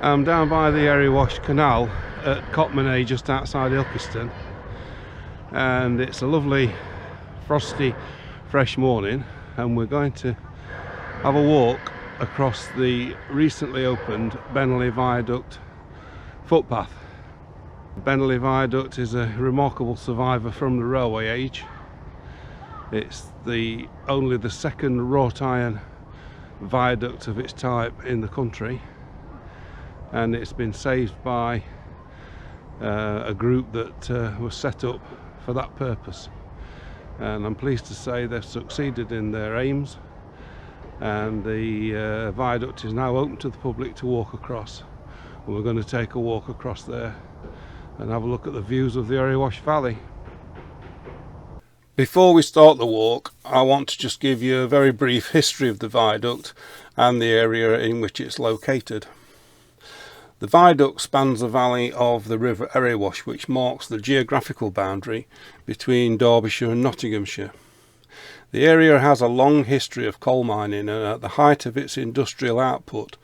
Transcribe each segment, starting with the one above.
I'm down by the Erewash Canal at Cotmanay, just outside Ilkeston, and it's a lovely frosty fresh morning, and we're going to have a walk across the recently opened Bennerley Viaduct footpath. Bennerley Viaduct is a remarkable survivor from the railway age. It's only the second wrought iron viaduct of its type in the country, and it's been saved by a group that was set up for that purpose, and I'm pleased to say they've succeeded in their aims, and the viaduct is now open to the public to walk across, and we're going to take a walk across there and have a look at the views of the Erewash Valley. Before we start the walk, I want to just give you a very brief history of the viaduct and the area in which it's located. The viaduct spans the valley of the River Erewash, which marks the geographical boundary between Derbyshire and Nottinghamshire. The area has a long history of coal mining, and at the height of its industrial output,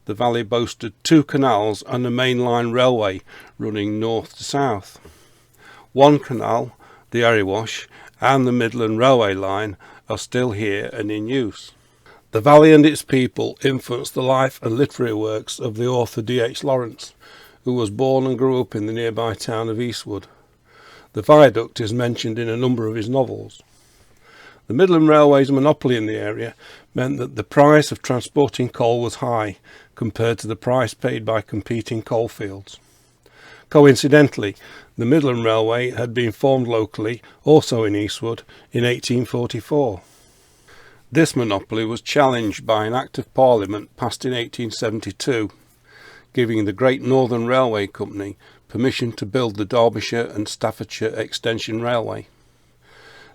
the valley boasted 2 canals and a mainline railway running north to south. One canal, the Erewash, and the Midland Railway line are still here and in use. The valley and its people influenced the life and literary works of the author D.H. Lawrence, who was born and grew up in the nearby town of Eastwood. The viaduct is mentioned in a number of his novels. The Midland Railway's monopoly in the area meant that the price of transporting coal was high compared to the price paid by competing coalfields. Coincidentally, the Midland Railway had been formed locally, also in Eastwood, in 1844. This monopoly was challenged by an Act of Parliament passed in 1872, giving the Great Northern Railway Company permission to build the Derbyshire and Staffordshire Extension Railway.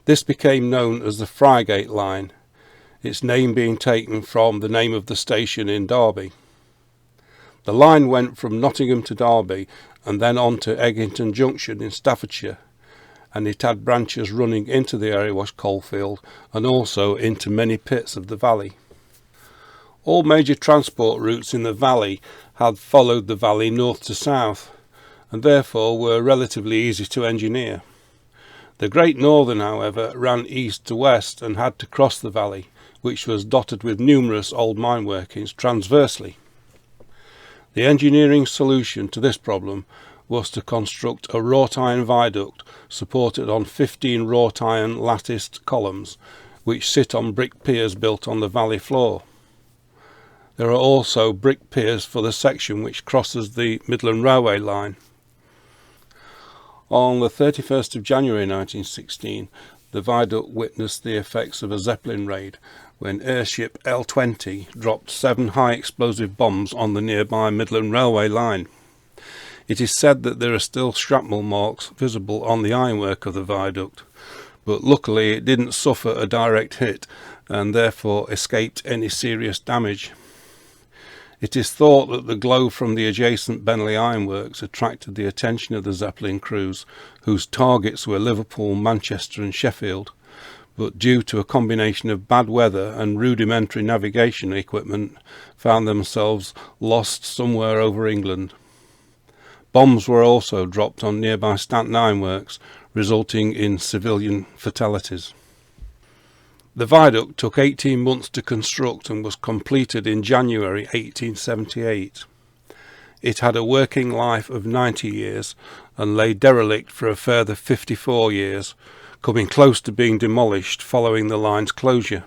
This became known as the Frygate Line, its name being taken from the name of the station in Derby. The line went from Nottingham to Derby and then on to Eggington Junction in Staffordshire, and it had branches running into the Erewash coalfield and also into many pits of the valley. All major transport routes in the valley had followed the valley north to south, and therefore were relatively easy to engineer. The Great Northern, however, ran east to west and had to cross the valley, which was dotted with numerous old mine workings transversely. The engineering solution to this problem was to construct a wrought iron viaduct supported on 15 wrought iron latticed columns, which sit on brick piers built on the valley floor. There are also brick piers for the section which crosses the Midland Railway line. On the 31st of January 1916, the viaduct witnessed the effects of a Zeppelin raid when airship L-20 dropped 7 high explosive bombs on the nearby Midland Railway line. It is said that there are still shrapnel marks visible on the ironwork of the viaduct, but luckily it didn't suffer a direct hit and therefore escaped any serious damage. It is thought that the glow from the adjacent Bennerley ironworks attracted the attention of the Zeppelin crews, whose targets were Liverpool, Manchester and Sheffield, but due to a combination of bad weather and rudimentary navigation equipment, found themselves lost somewhere over England. Bombs were also dropped on nearby Stanton ironworks, resulting in civilian fatalities. The viaduct took 18 months to construct and was completed in January 1878. It had a working life of 90 years and lay derelict for a further 54 years, coming close to being demolished following the line's closure.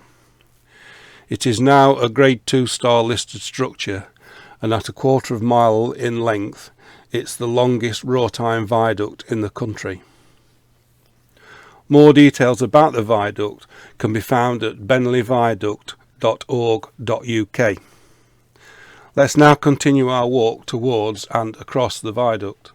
It is now a Grade 2 star listed structure, and at a quarter of a mile in length, it's the longest wrought iron viaduct in the country. More details about the viaduct can be found at bennerleyviaduct.org.uk. Let's now continue our walk towards and across the viaduct.